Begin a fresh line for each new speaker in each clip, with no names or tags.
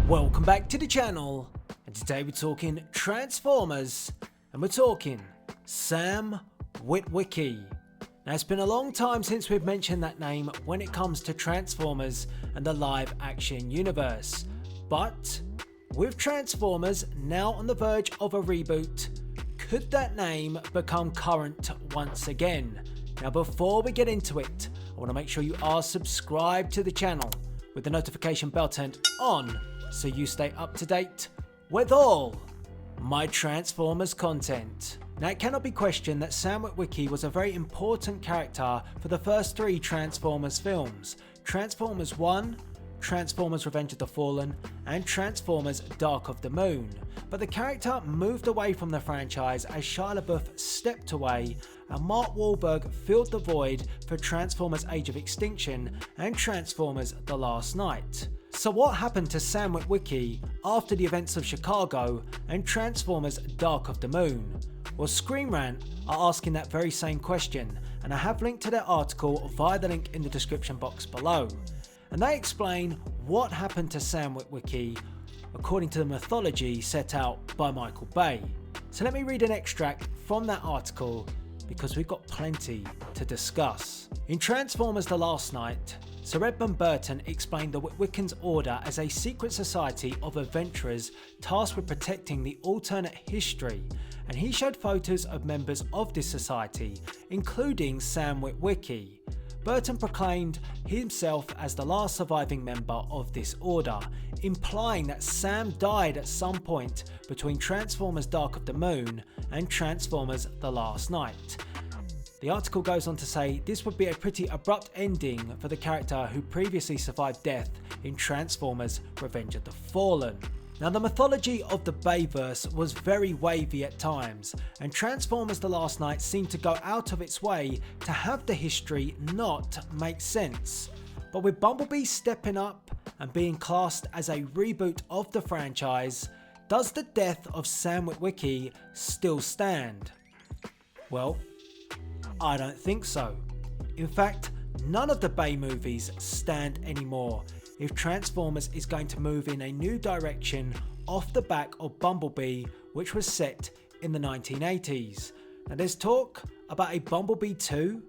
Welcome back to the channel, and today we're talking Transformers, and we're talking Sam Witwicky. Now it's been a long time since we've mentioned that name when it comes to Transformers and the live action universe, but with Transformers now on the verge of a reboot, could that name become current once again? Now before we get into it, I want to make sure you are subscribed to the channel with the notification bell turned on so you stay up to date with all my Transformers content. Now it cannot be questioned that Sam Witwicky was a very important character for the first three Transformers films: Transformers 1, Transformers Revenge of the Fallen, and Transformers Dark of the Moon. But the character moved away from the franchise as Shia Lebouf stepped away and Mark Wahlberg filled the void for Transformers Age of Extinction and Transformers The Last Knight. So what happened to Sam Witwicky after the events of Chicago and Transformers Dark of the Moon? Well, Screen Rant are asking that very same question, and I have linked to their article via the link in the description box below. And they explain what happened to Sam Witwicky according to the mythology set out by Michael Bay. So let me read an extract from that article because we've got plenty to discuss. In Transformers The Last Knight, Sir Edmund Burton explained the Witwickens Order as a secret society of adventurers tasked with protecting the alternate history, and he showed photos of members of this society, including Sam Witwicky. Burton proclaimed himself as the last surviving member of this order, implying that Sam died at some point between Transformers Dark of the Moon and Transformers The Last Knight. The article goes on to say this would be a pretty abrupt ending for the character who previously survived death in Transformers Revenge of the Fallen. Now the mythology of the Bayverse was very wavy at times, and Transformers The Last Knight seemed to go out of its way to have the history not make sense. But with Bumblebee stepping up and being classed as a reboot of the franchise, does the death of Sam Witwicky still stand? Well, I don't think so. In fact, none of the Bay movies stand anymore if Transformers is going to move in a new direction off the back of Bumblebee, which was set in the 1980s. Now there's talk about a Bumblebee 2.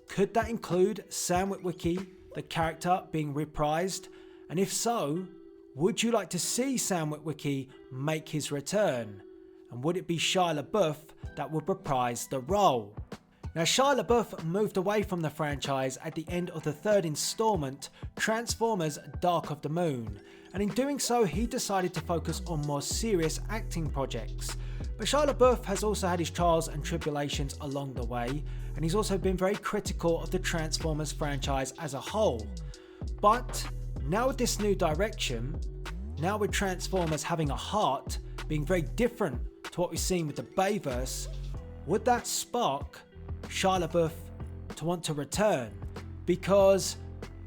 Could that include Sam Witwicky, the character, being reprised? And if so, would you like to see Sam Witwicky make his return? And would it be Shia Lebouf that would reprise the role? Now Shia Lebouf moved away from the franchise at the end of the third installment, Transformers Dark of the Moon, and in doing so he decided to focus on more serious acting projects. But Shia Lebouf has also had his trials and tribulations along the way, and he's also been very critical of the Transformers franchise as a whole. But now with this new direction, now with Transformers having a heart, being very different to what we've seen with the Bayverse, would that spark Shia Lebouf to want to return? Because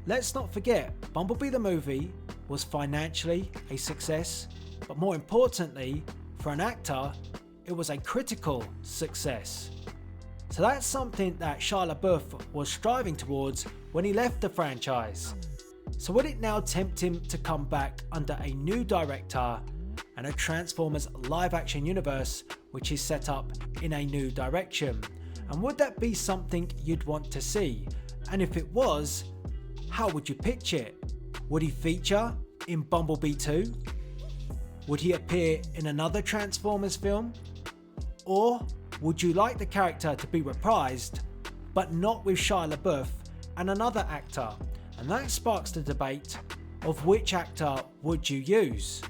let's not forget, Bumblebee the movie was financially a success, but more importantly, for an actor, it was a critical success. So that's something that Shia Lebouf was striving towards when he left the franchise. So would it now tempt him to come back under a new director and a Transformers live action universe which is set up in a new direction? And would that be something you'd want to see? And if it was, how would you pitch it? Would he feature in Bumblebee 2? Would he appear in another Transformers film? Or would you like the character to be reprised, but not with Shia Lebouf and another actor? And that sparks the debate of which actor would you use?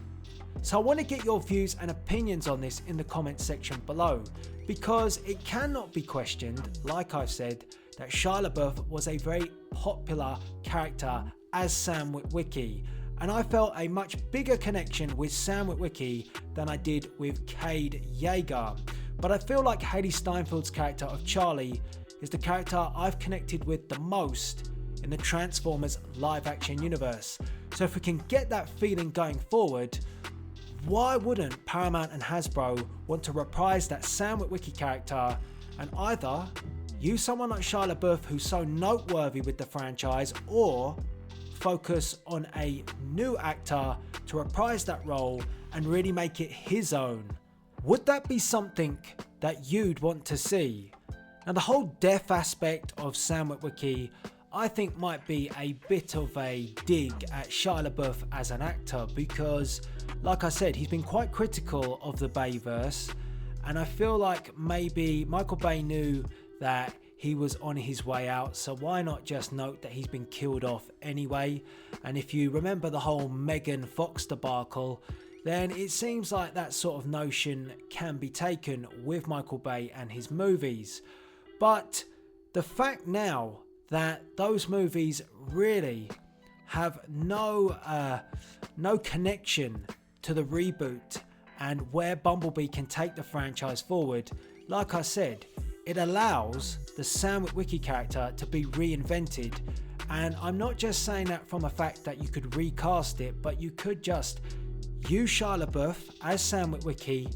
So I want to get your views and opinions on this in the comments section below, because it cannot be questioned, like I've said, that Shia Lebouf was a very popular character as Sam Witwicky, and I felt a much bigger connection with Sam Witwicky than I did with Cade Yeager. But I feel like Hailee Steinfeld's character of Charlie is the character I've connected with the most in the Transformers live action universe. So if we can get that feeling going forward, why wouldn't Paramount and Hasbro want to reprise that Sam Witwicky character and either use someone like Shia Lebouf who's so noteworthy with the franchise, or focus on a new actor to reprise that role and really make it his own. Would that be something that you'd want to see? Now, the whole death aspect of Sam Witwicky, I think, might be a bit of a dig at Shia Lebouf as an actor because, like I said, he's been quite critical of the Bayverse, and I feel like maybe Michael Bay knew that he was on his way out, so why not just note that he's been killed off anyway? And if you remember the whole Megan Fox debacle, then it seems like that sort of notion can be taken with Michael Bay and his movies. But the fact now that those movies really have no connection to the reboot and where Bumblebee can take the franchise forward, like I said, it allows the Sam Witwicky character to be reinvented. And I'm not just saying that from a fact that you could recast it, but you could just use Shia LaBeouf as Sam Witwicky,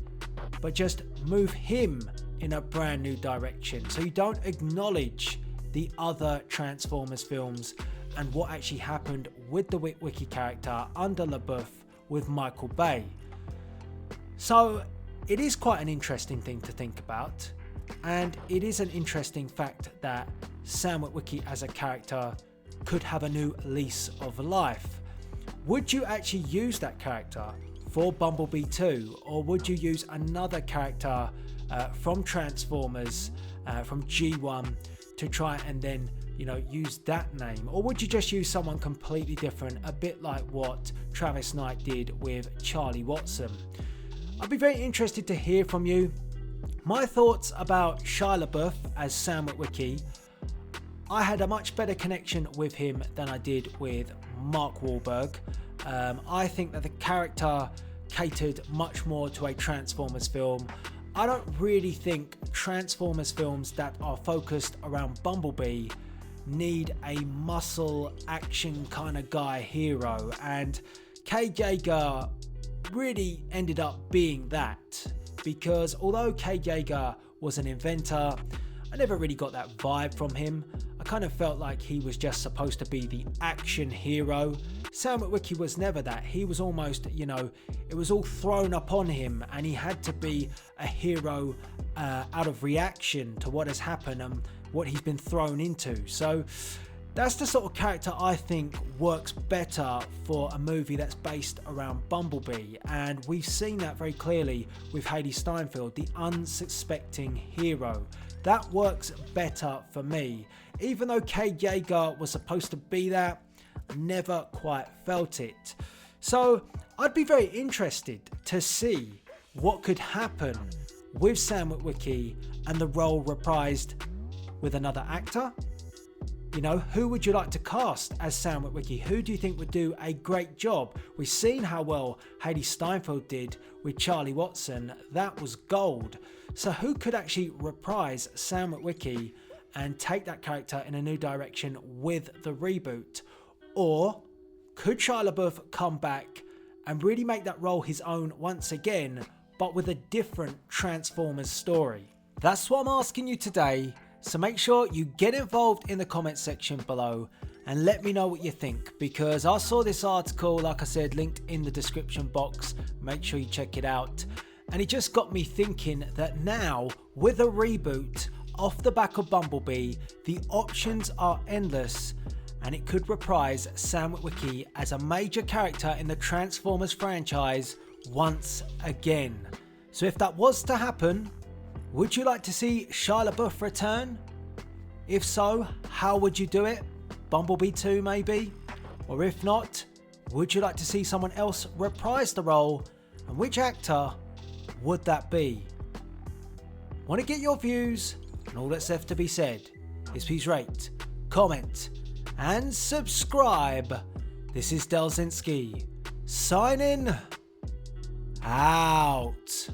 but just move him in a brand new direction. So you don't acknowledge the other Transformers films and what actually happened with the Witwicky character under LaBeouf with Michael Bay. So it is quite an interesting thing to think about. And it is an interesting fact that Sam Witwicky as a character could have a new lease of life. Would you actually use that character for Bumblebee 2, or would you use another character from Transformers, from G1, to try and then, use that name? Or would you just use someone completely different, a bit like what Travis Knight did with Charlie Watson? I'd be very interested to hear from you. My thoughts about Shia LaBeouf as Sam Witwicky: I had a much better connection with him than I did with Mark Wahlberg. I think that the character catered much more to a Transformers film. I don't really think Transformers films that are focused around Bumblebee need a muscle action kind of guy hero, and Cade Yeager really ended up being that. Because although Cade Yeager was an inventor, I never really got that vibe from him. I kind of felt like he was just supposed to be the action hero. Sam Witwicky was never that. He was almost, it was all thrown upon him, and he had to be a hero out of reaction to what has happened and what he's been thrown into. So that's the sort of character I think works better for a movie that's based around Bumblebee, and we've seen that very clearly with Hailee Steinfeld, the unsuspecting hero. That works better for me. Even though Cade Yeager was supposed to be that, I never quite felt it. So I'd be very interested to see what could happen with Sam Witwicky and the role reprised with another actor. Who would you like to cast as Sam Witwicky? Who do you think would do a great job? We've seen how well Hailee Steinfeld did with Charlie Watson. That was gold. So who could actually reprise Sam Witwicky and take that character in a new direction with the reboot? Or could Shia LaBeouf come back and really make that role his own once again, but with a different Transformers story? That's what I'm asking you today. So make sure you get involved in the comment section below and let me know what you think, because I saw this article, like I said, linked in the description box. Make sure you check it out. And it just got me thinking that now, with a reboot off the back of Bumblebee, the options are endless, and it could reprise Sam Witwicky as a major character in the Transformers franchise once again. So if that was to happen, would you like to see Shia LaBeouf return? If so, how would you do it? Bumblebee 2 maybe? Or if not, would you like to see someone else reprise the role? And which actor would that be? Want to get your views? And all that's left to be said is please rate, comment and subscribe. This is Delzinski signing out.